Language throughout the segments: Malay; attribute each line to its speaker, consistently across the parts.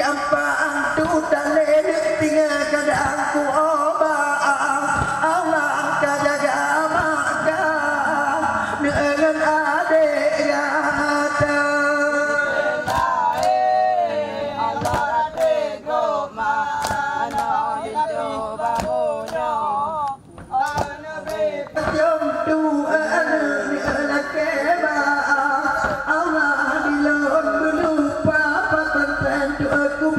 Speaker 1: Gampang tu tak lelek tinggal kadang ku obak Allah kajaga makan dengan adik kata
Speaker 2: Allah tega mana hidup bangunnya
Speaker 1: jom Tuhan nak kebak Allah dilon lupa patentran tu aku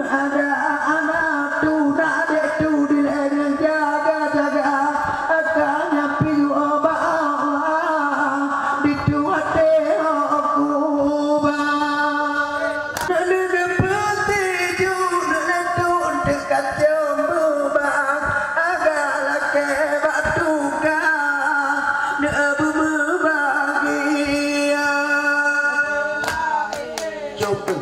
Speaker 1: ada anak tu nak dek tu dileng jaga-jaga akan nyampi oba Allah di tua aku bang nak peti ju nak tu dekat jombo bang agak ke batu ka nak berbahagia jombo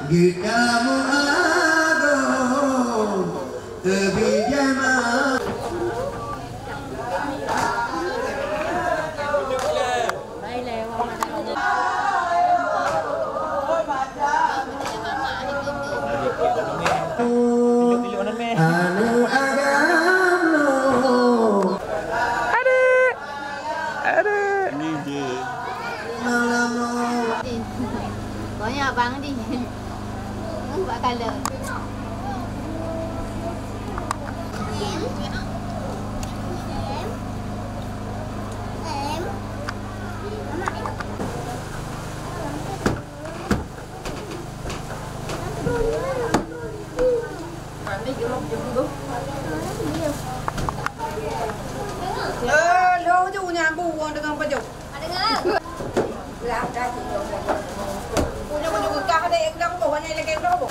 Speaker 1: Gitamu agung kebijakan anu agama
Speaker 2: Ada.
Speaker 3: Banyak abang ni. Buat color.
Speaker 2: Lo chú nhà bu con được không bao giờ? Làm ra chị rồi. Punya punya kakak ada yang kamu bawa nyai lagi berapa?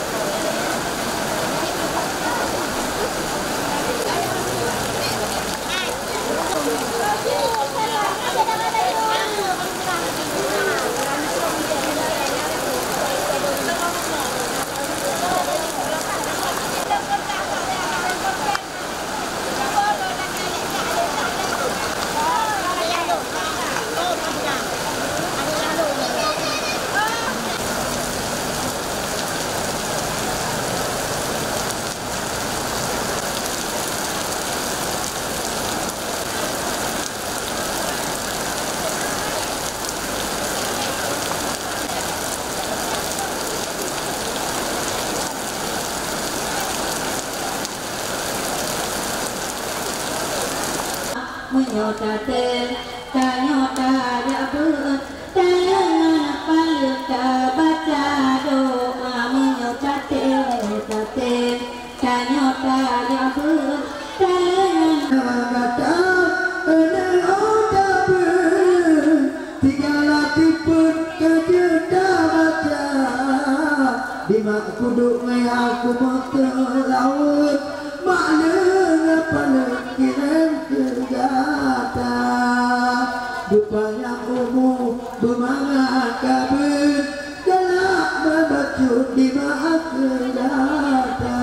Speaker 4: Menyota ten, tanyota ya pun, tanyana paluta baca doa. Menyota ten, tanyota ya pun, tanyana baca
Speaker 1: kuduk mai aku mata laut makna panakiran kerjata rupanya umum bermangat kabut galak berbacut di maaf kerjata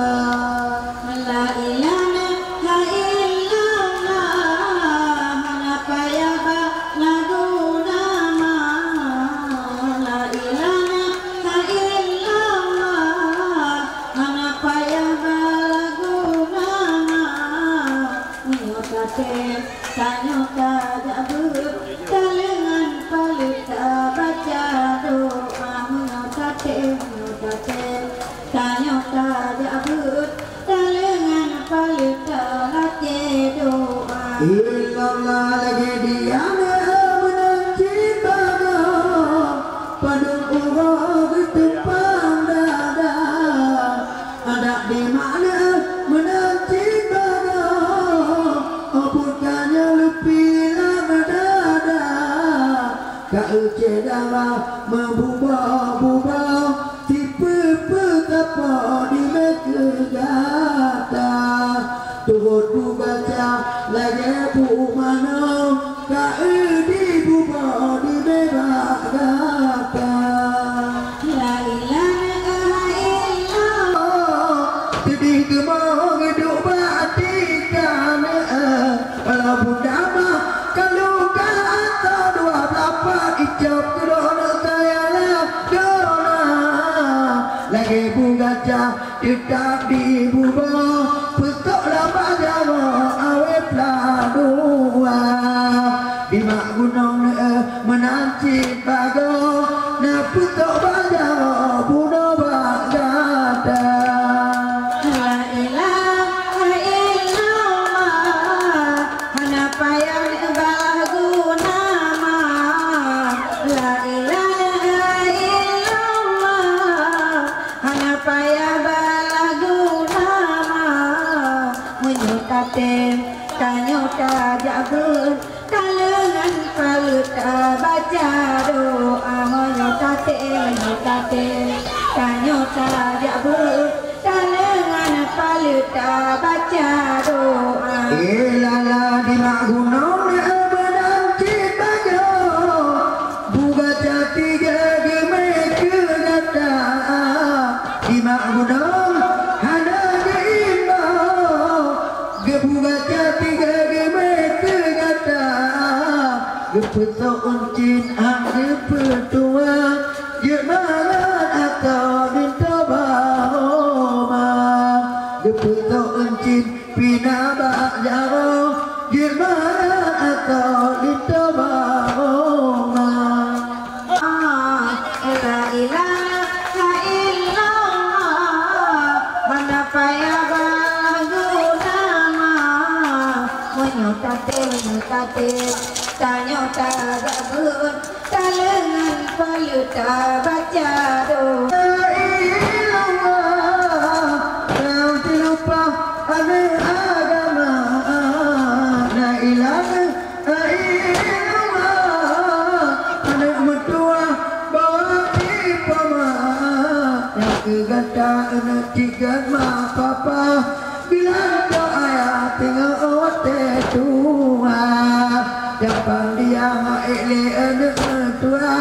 Speaker 4: La ilaha illallah Hanapa ya ba lagu nama La ilaha illallah Hanapa ya ba lagu nama Menyokate tanyota jabut Kalengan palita baca doa Menyokate tanyota jabut Kalengan palita baca doa
Speaker 1: illallah lagi dia menanti baga pada urang ketepang dada ada di mana menanti baga bukannya lebih lama dada kau cedera membubah-bubah tipe betapa di megata turut baca lagi bu mana kau di bubah di megata
Speaker 4: La ilaha illallah
Speaker 1: jadi gemang hidup batikan kalau bunda mah kalau kata dua berapa ijab kedona saya dona lagi bunga tetap di bubah betok lama jawa awet ladua di mak gunung menanti bago na betok bajawa buno bagada
Speaker 4: La ilaha illallah Hanapa yang bagu nama La ilaha illallah Hanapa yang bagu nama Menyukate tanyota jabut Kalengan paluta baca doa Menyukate tanyota jabut Kalengan paluta baca doa
Speaker 1: ilala di mak gunung menanti bago buga jati gege kegata di mak gunung ada geimba gebuga jati gege kegata gepeto uncin angge petua jemalan atau minta bahoma gepeto uncin pinabak jauh jemalan atau minta bahoma
Speaker 4: La ilaha illallah Hanapa ya bagu nama Menyukate tanyota jabut Kalengan paluta baca doa
Speaker 1: Jika ma papa bilang kau ayah tinggal ote tua jangan dia maile anak tua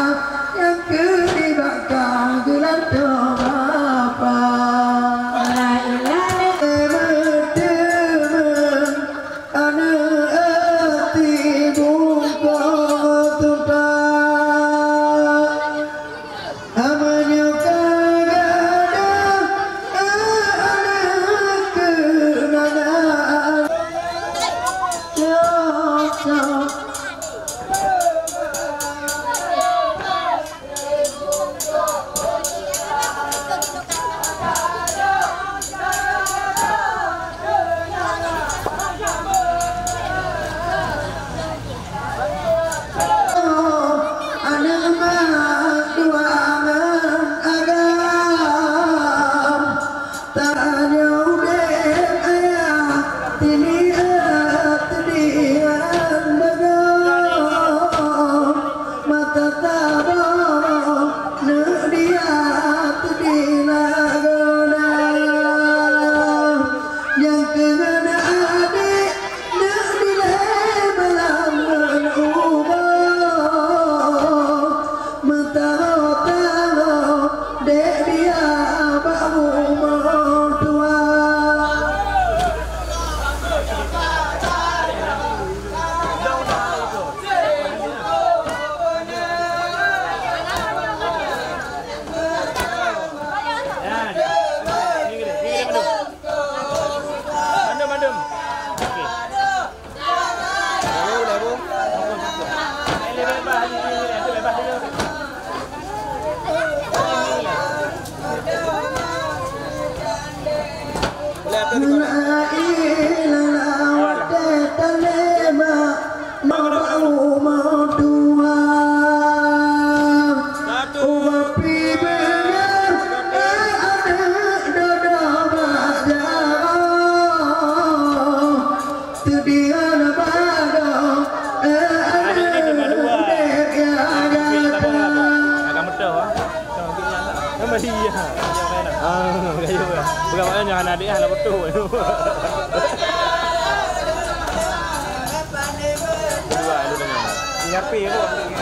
Speaker 1: yang kedibakar gelar papa
Speaker 4: La ilaha
Speaker 1: anak hati buka tumpah amanya
Speaker 5: Kayu ya. Bukan maknanya jangan adik lah betul. Dua lu dengan. Ngerti aku.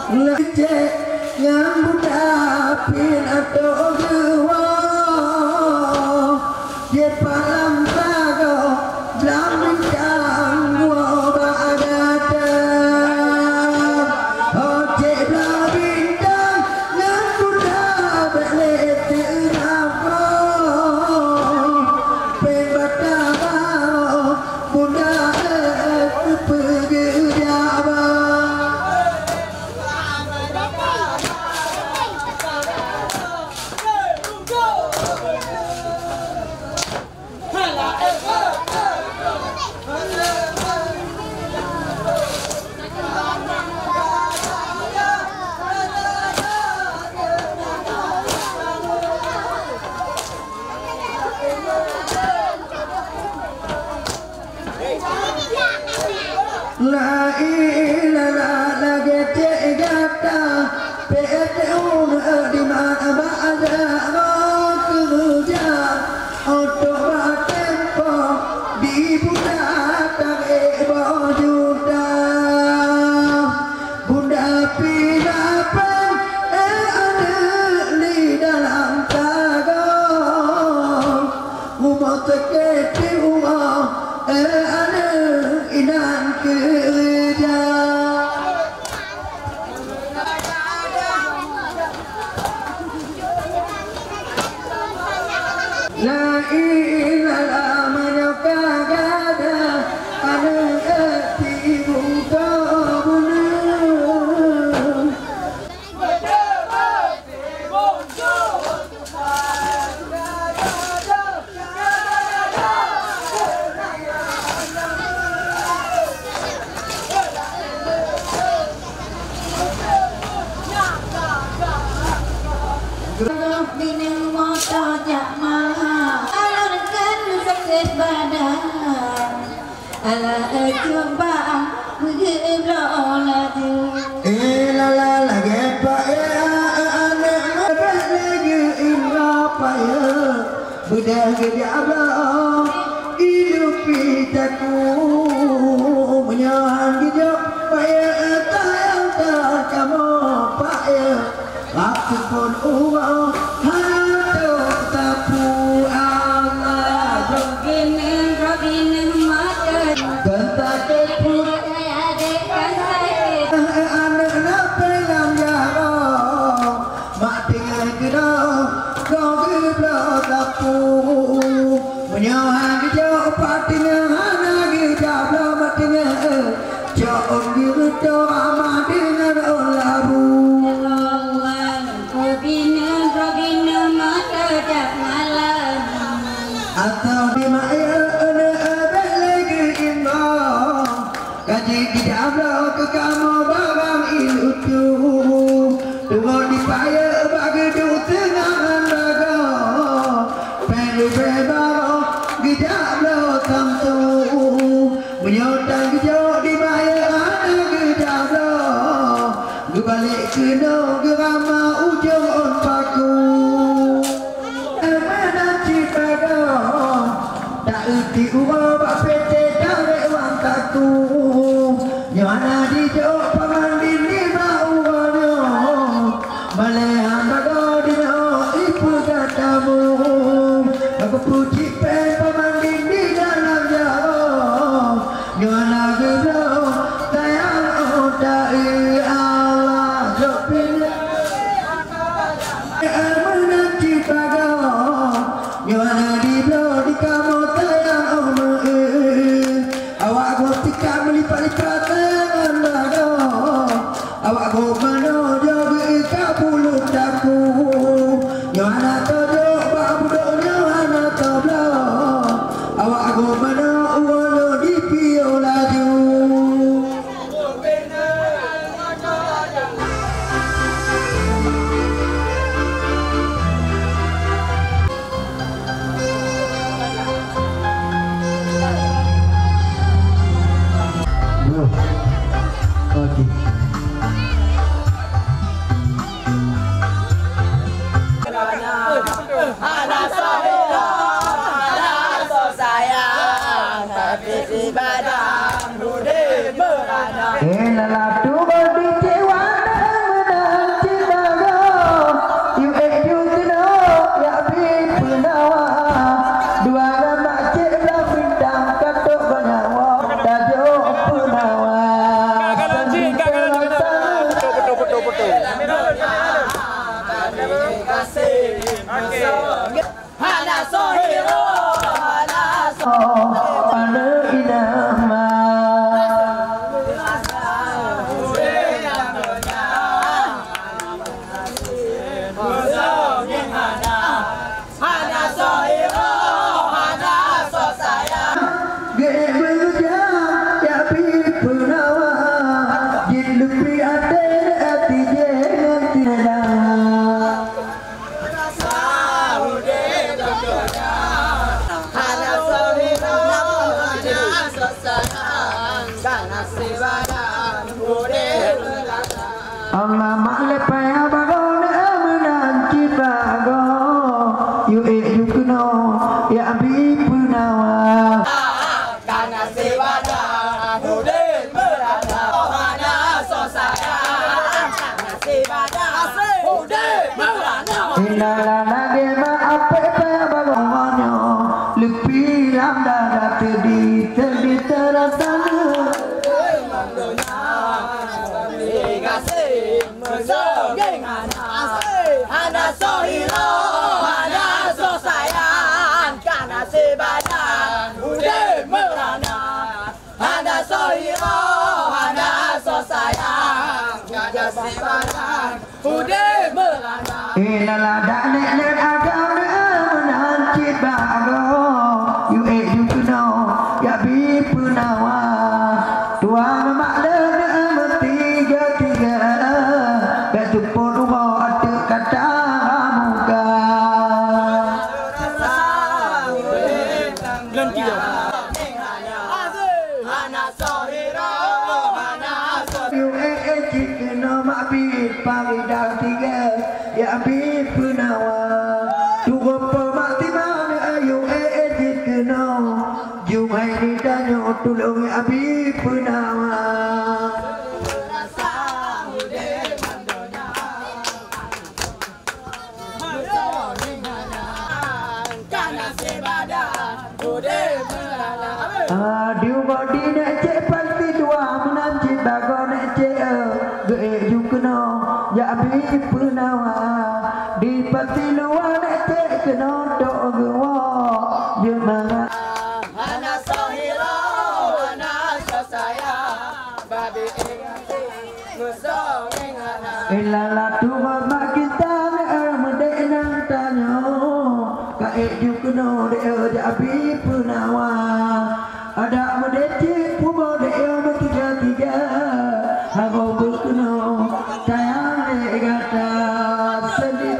Speaker 1: ngecek nyambut apin atau dewa ye palam sago blam bintang gua bagada oce blam bintang nyambut apin terapa pembata bunda pergejaba La ilaha la gete gata peun di mana ba'da kerja untuk tempo di budak juta bunda pinapan ada di dalam tago umot kete ada inan kerja la ilaha menyaka gada anu ati buka bunuh
Speaker 4: Bini moto jamaah alurkan sakit badan ala coba begitu
Speaker 1: la la la gepa ya anak lagi apa ya budak gede abah hidup pitaku menyahan hidup payah tayang tak kamu payah waktu pun uang haduh tapu Allah
Speaker 4: rogin mata
Speaker 1: bentak kepu
Speaker 4: adik kasih
Speaker 1: anak pelang jarang mak tinggal kena kau gebrak tapu menyahan hijau patinya anak hijau matinya jauh gitu amat dengan olabu
Speaker 4: rogin mata jak malam
Speaker 1: atau di maya ada lagi imbang kaji tidak ada ke kamu barang ilutu dua di paya bagi du tenangan raga perlu bebaro tidak ada tentu menyotang kejauh di maya ada tidak ada balik kena gerama ujung on paku emana cipada tak erti uang bak pete tarik wang taku nyana di jauh paman dini mau wano malehan bago dino ipu katamu aku puji pen paman dini dalam jauh nyana gero sayang odai Allah jopin menanti pago nyana di blo di kamu tayang oma awak gotika melipat-lipat tangan bago awak go mano jogi kapulut daku nyana tojo babudo nyana toblo awak go mano uolo di piolaju lalatu bodi cewana ana inama Allah malepai abang menanti bago you kuno ya abi punawa
Speaker 6: karena sewada bude berada hana sosaya karena sewada bude berada
Speaker 1: inala lagi ma apa bagonyo lepi lamda tedi terasa
Speaker 6: Hana sohiro, hana so sayang, karena sebadan bude merana. Hana sohiro, hana so sayang, karena sebadan bude merana.
Speaker 1: inala nek agam menanti bago you kuno ya bi punawa tuang mak tiga betul podo ada kata muka
Speaker 6: Hana sohiro, hana so
Speaker 1: you no mak bi pangidang tiga ya bi punawa tugo mak timang you no you hai ni danyo tulung ya bi punawa Diu body nek cek pasti dua menanti bago nek cek ge you keno ya abi punawa di pasti luar nek cek keno dok gewa je manga
Speaker 6: hana sohiro, hana so sayang, babi ingati musong ingana.
Speaker 1: ilala tu mak kita mede nang tanyo ka you keno de ya abi punawa ada mudeci pubo de tiga hago berkeno sayang de gata sedih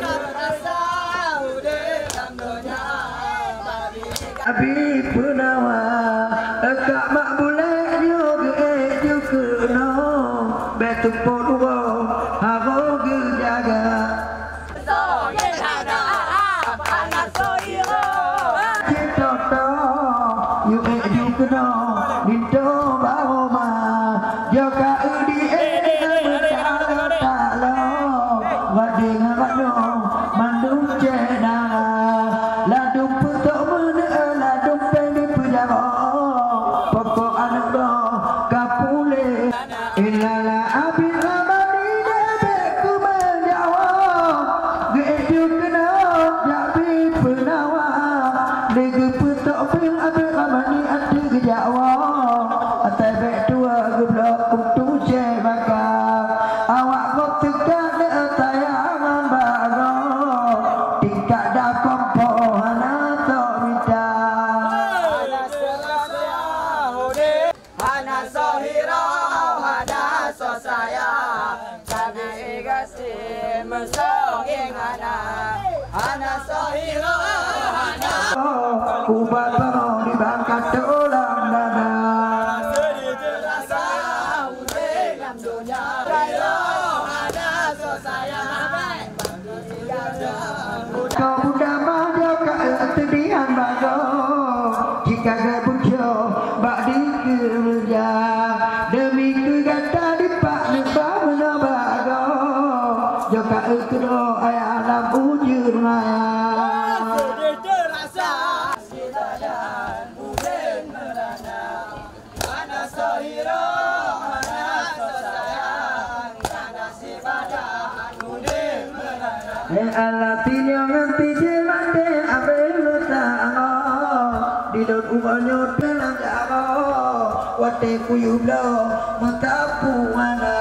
Speaker 1: abi punawa kak mak boleh yo ge keno betu podo hago ge jaga you keno dinto bawo ma yo ka udi talo wading ngano mandung cena ladung putok men ladung pendi pujago pokok anak do kapule ilala abi ramani debe ku menjawa ge you keno jabi penawa lege putok ping abi ramani ati gejawa atebe tua geblok kutu je baka awak kok tegak de tayangan bago tingkat da kompo hana to mita
Speaker 6: Hana sohiro, hana so sayang, karena igasi musong ingana. Hana sohiro, hana
Speaker 1: ubat bago di bangkat tulang dada kau udah mau kesedihan bago jika gebujo bak di kerja demi kegata di pak nebak menabago joka ekdo ayah alam ujur maya alat yang nanti jemate abel tango di daun ubahnya nyut dalam jaro wate kuyub lo matapu mana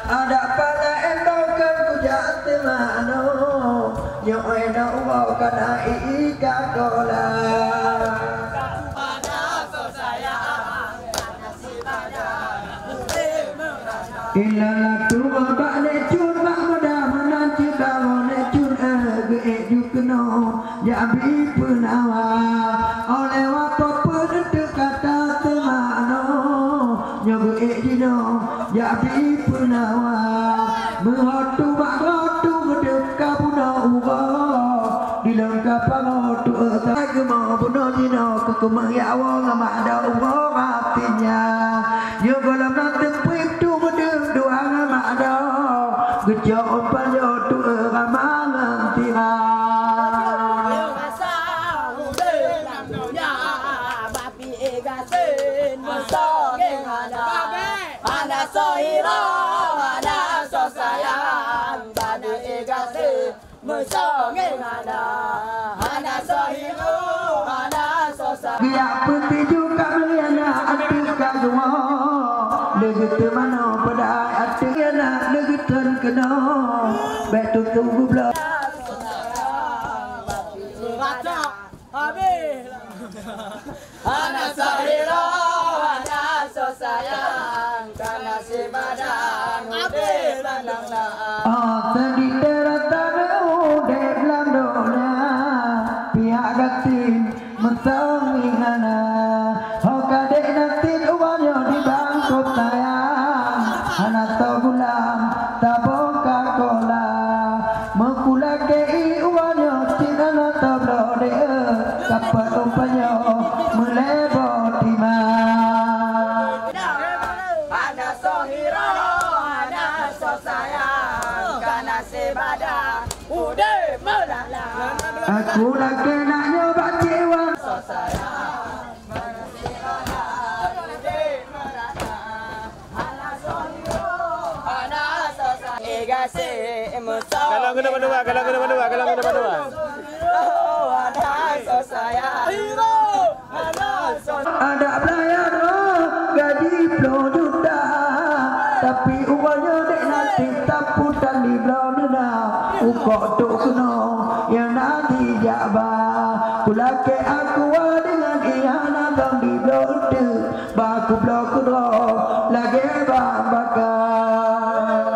Speaker 1: ada pada endokan ku jate mano yo eno wa kana ika kola ilala tu ba ne chun ba mada manan chi ba ne chun ge jukno ya bi punawa ole wa to pun de kata temano nyoge dino ya bi punawa mehotu ba hotu de kapuna uga dilang kapangotu tagmo buno dino kekumang ya wa ngama ada uga matinya yo golam nanti tu doa ngama ada gejo panjo tu ramangan tira Biar putih juga meliana hati kagua Legit mana pada hati anak legitan kena Betul tunggu belah
Speaker 6: Anak sahira, anak sosayang karena si badan udah lang.
Speaker 1: Tadi teratan udah belandonya pihak gatin mesengingana hokade natin uwanyo di bangkot sayang anak togulam taboka kola mekula kei uwanyo tinana tablode kapat umpanyo melebo tima
Speaker 6: Anak sahira, anak sosayang karena si badan udah melala.
Speaker 1: aku lagi nak nyoba cewa
Speaker 5: Kalau kena berdua.
Speaker 1: ada pelayan gaji produda tapi uangnya dek nanti taputan di blonda ukok tuk kuno yang nanti jaba kulake aku dengan iana bang di blonda baku blok kuno lagi bang bakar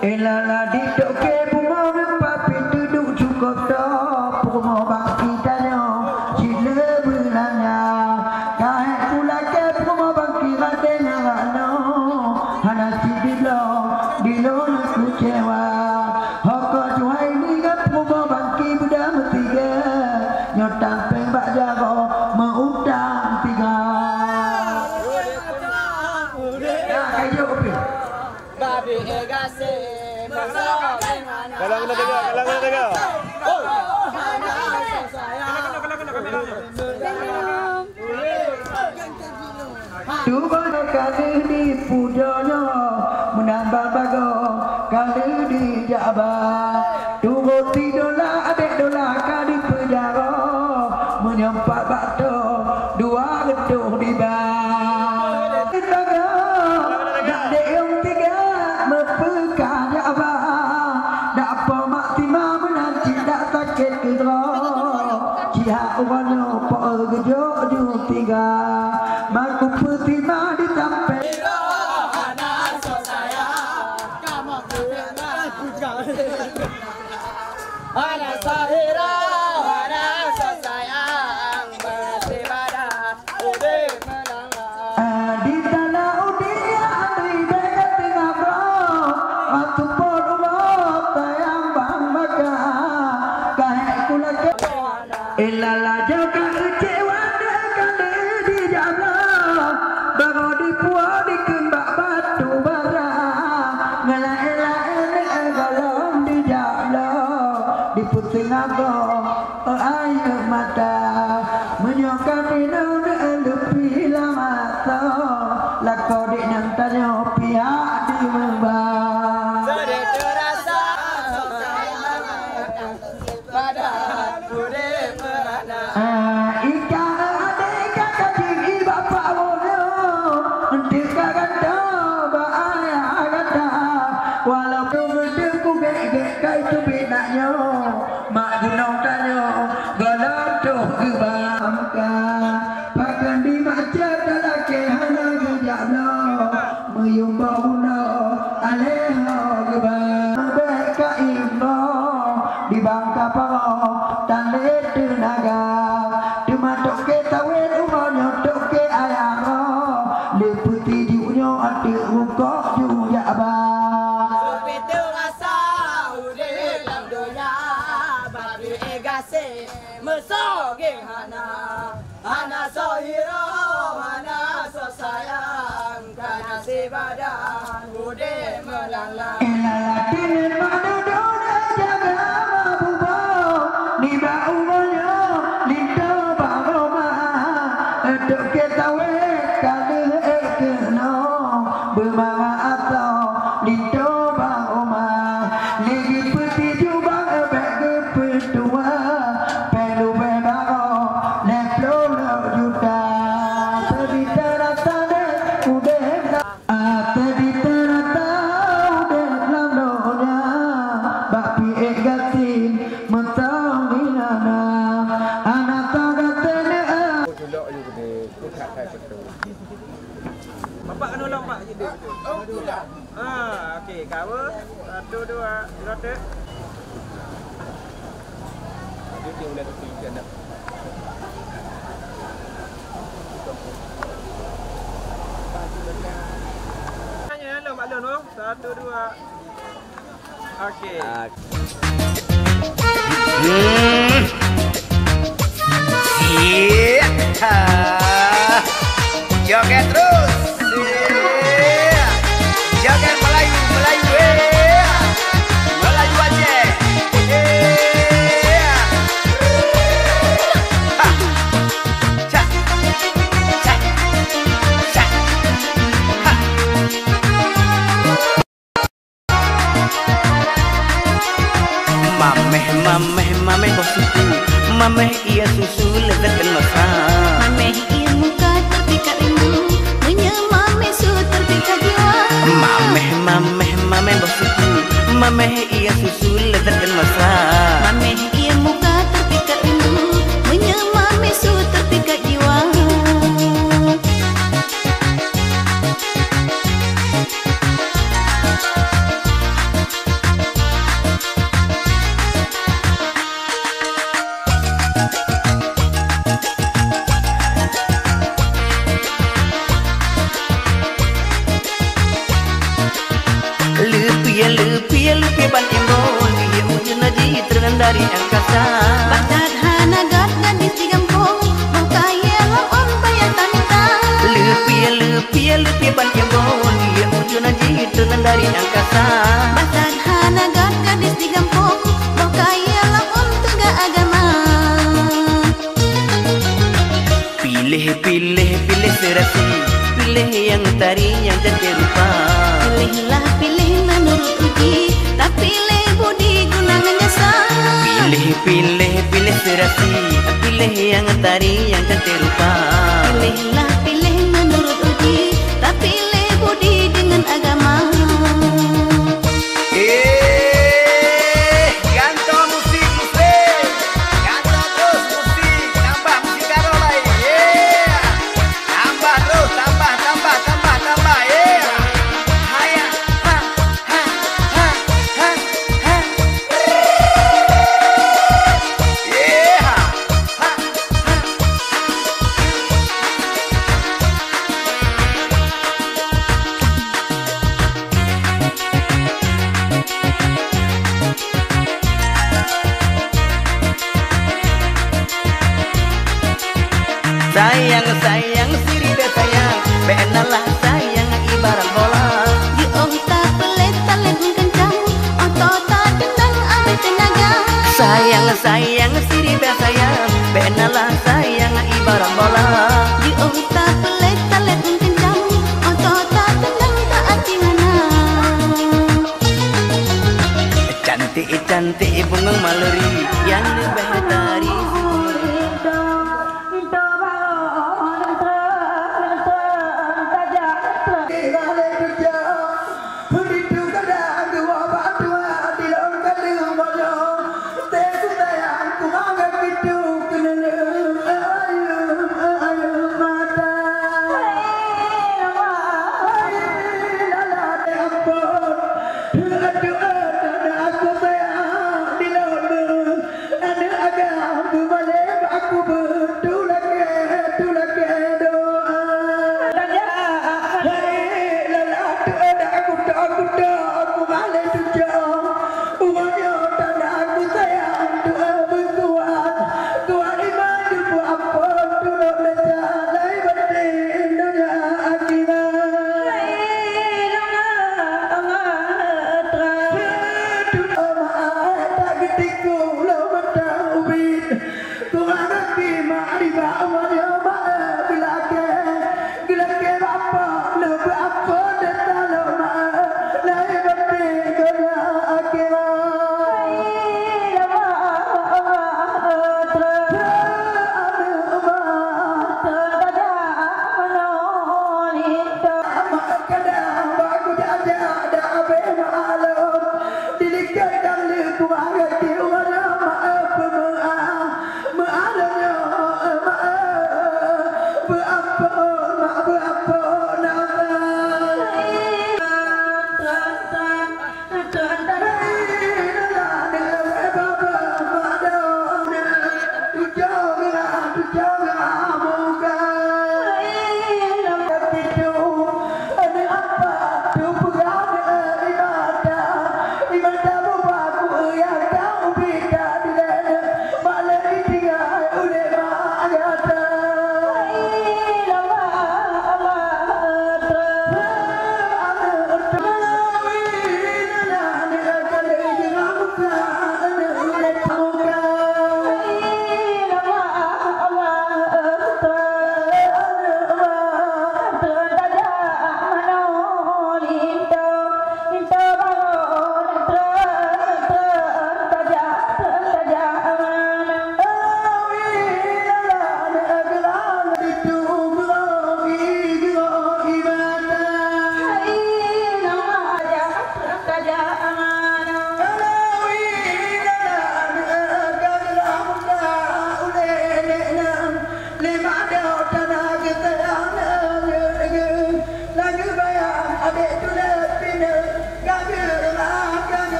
Speaker 1: Ilala di toke bunga papi duduk cukup top bunga bangki danyo cile belanya kahe pula ke bunga bangki madenya gano hana dilo aku cewa hoko juhai ni gap bunga bangki buda metiga nyotang pembak jago meutang tiga ya kayu opi
Speaker 6: Babi egase
Speaker 5: Kalau kena tiga.
Speaker 1: Dua kali di pujonya menambah bago kali di Jabar. Dua $3 adik dolar kali penjara menyempat batu dua gedung di bar. Kita nak deong tiga mepekah Jabar. Dak pemak tima menanti dak sakit kedro. Jihad ubanyo po gejo ju tiga. Maku petima di sampai
Speaker 6: Anak sahira, anak sosayang bersibada udah melanggar.
Speaker 1: di tanah udia di dekat tengah bro waktu porumot tayang bang baka kahek kula ke ilala joka kecewa dekan di jabla bago di puau di kembak batu bara ngela-ela ini galon di jabla di puting agong membang.
Speaker 6: Sedih terasa pada urip merana.
Speaker 1: Ika adik kakak tinggi bapak bono, nanti kakak doa ayah kata, walaupun berdeku gek kai tu bedanya, mak gunung tanyo, golong tu gebamka, pakai di macam dalam kehana gejablo, meyung bauno, aleho gebam, beka imno, di bangka paro, tanda tenaga. Matok ke tawet umanya tok ke ayaro leputi diunyo ati rukok juya ba
Speaker 6: Supi terasa urip dalam dunia babi egase mesoge hana sohiro hana so sayang kana sebadan urip melanglang.
Speaker 1: elalatin madu dona jaga mabubo ni ba umanya lindo tok ke tawet kali ekeno bermama atau lindo baoma lagi peti jubang bagi petua pelu bebaro leplo juta tadi terasa udah tadi terasa udah lamdonya bapi egatin mentang minana anak tagatene
Speaker 5: Bapak kan ulang pak jadi. Oh, ulang. Okey, cover. 1 2 rotate. Dia tinggal tepi kan dah. Tanya lo Mak Lon tu. 1 2. Okey.
Speaker 6: Joget terus. Joget Melayu, Melayu. Melayu aja. Cak. Cak. Cak. Mameh bosku. Mameh iya susu lezat dan mesra.
Speaker 3: Mameh iya muka terpikat rindu, menyemameh su terpikat jiwa.
Speaker 6: Mameh bosku. Mameh iya susu lezat dan mesra.
Speaker 3: Mameh iya muka terpikat rindu, menyemameh su terpikat jiwa.
Speaker 6: Lupi ban embon dia ujung naji terkendari angkasa.
Speaker 3: Batat hana gad gadis di kampung, makaya lawan bayar tanita.
Speaker 6: Lupi ban embon dia ujung naji terkendari angkasa.
Speaker 3: Batat hana gad gadis di kampung, makaya lawan tegak agama.
Speaker 6: Pilih serasi, pilih yang tari yang cantik rupa.
Speaker 3: Pilihlah pilih menurut uji, tak pilih budi gunangan jasa.
Speaker 6: Pilih serasi, pilih yang tari yang cantik rupa.
Speaker 3: Pilihlah pilih menurut uji, tak pilih budi dengan agama.
Speaker 6: Gantung musik, gantung terus musik, tambah musik karo lain. Tambah terus, tambah. Haya, ha. Sayang siri be sayang, benalah sayang ibarat bola.
Speaker 3: Di onta pelet talet kencang, otot tendang ambil tenaga.
Speaker 6: Sayang siri be sayang, benalah sayang ibarat bola.
Speaker 3: Di onta pelet talet kencang, otot tendang tak hati mana.
Speaker 7: Cantik bunga maleri yang lebih dari
Speaker 1: Aku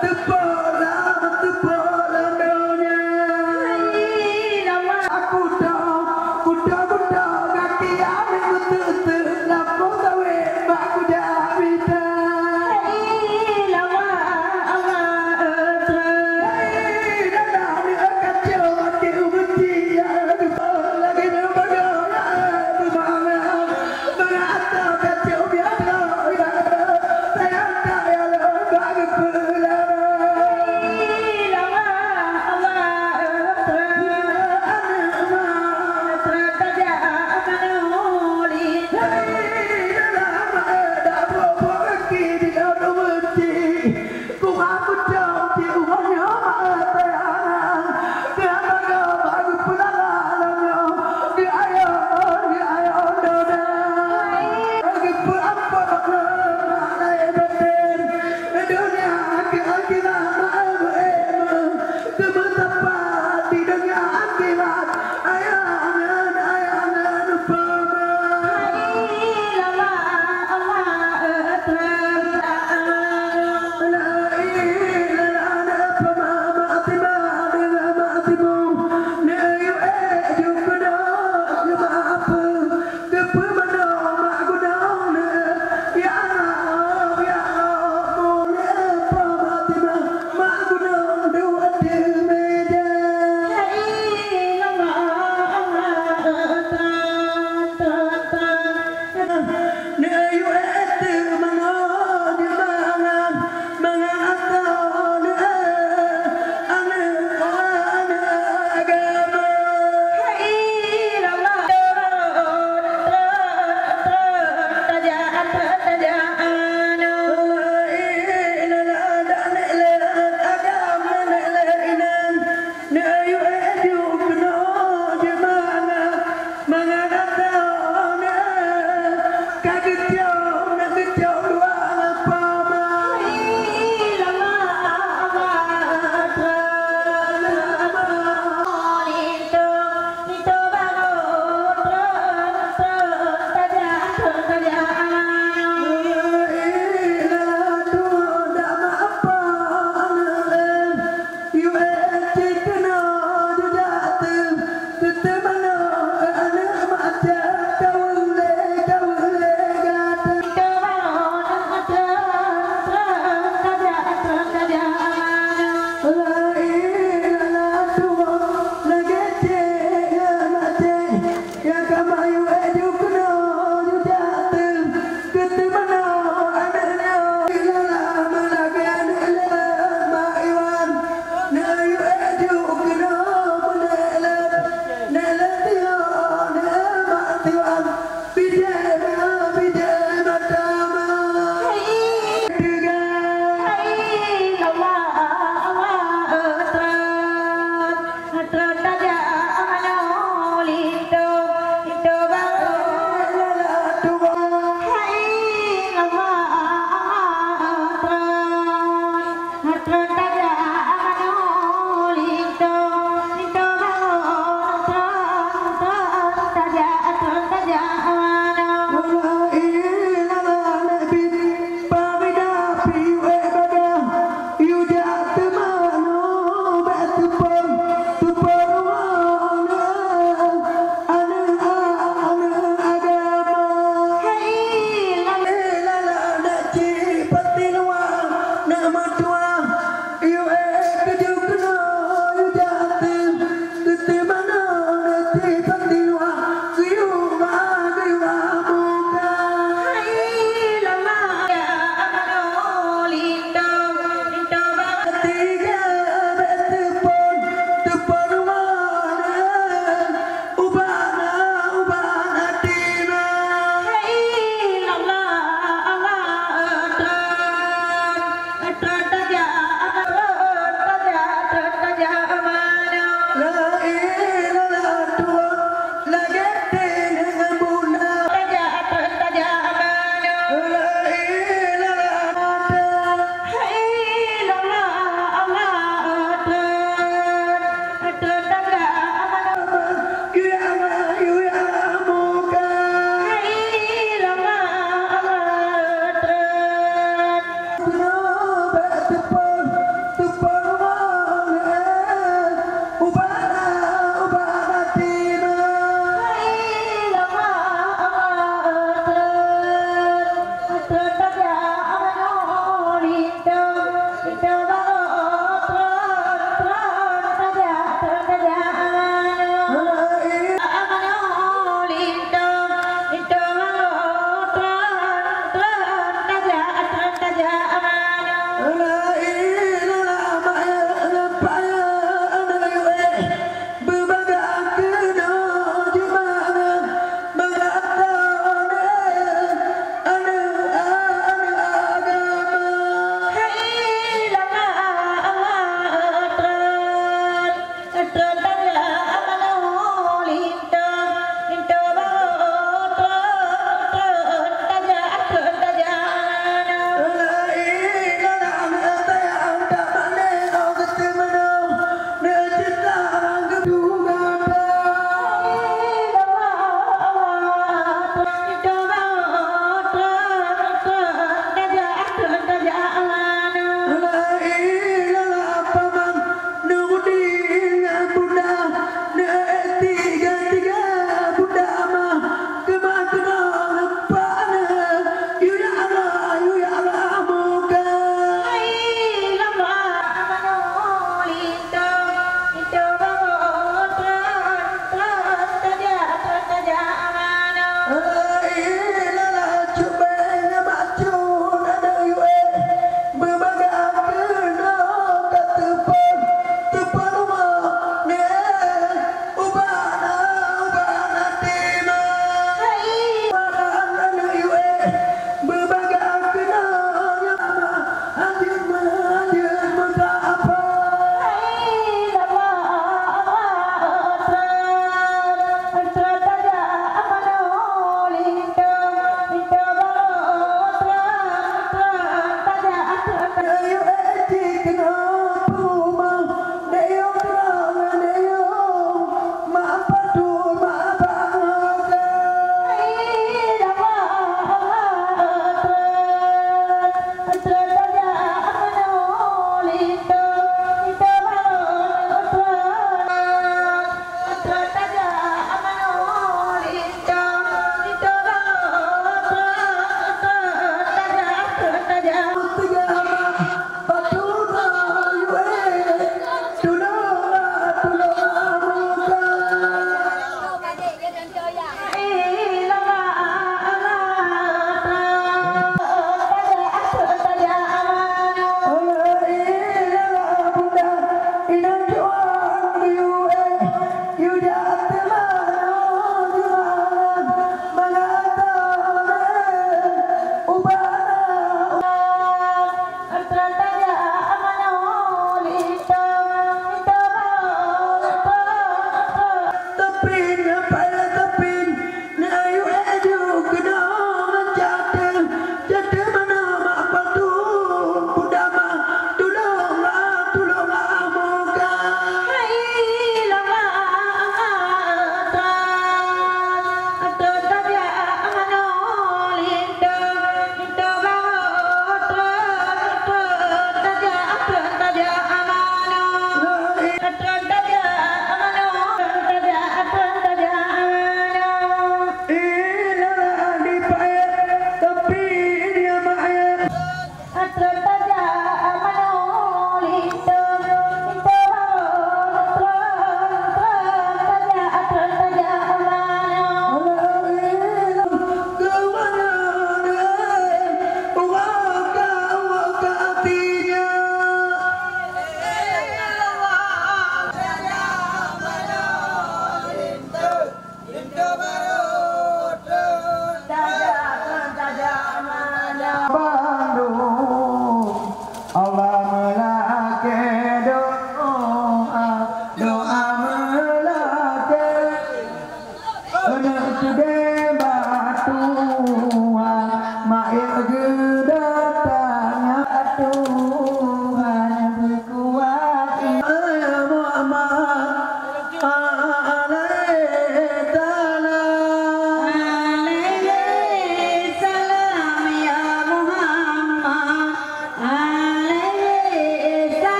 Speaker 1: tepuk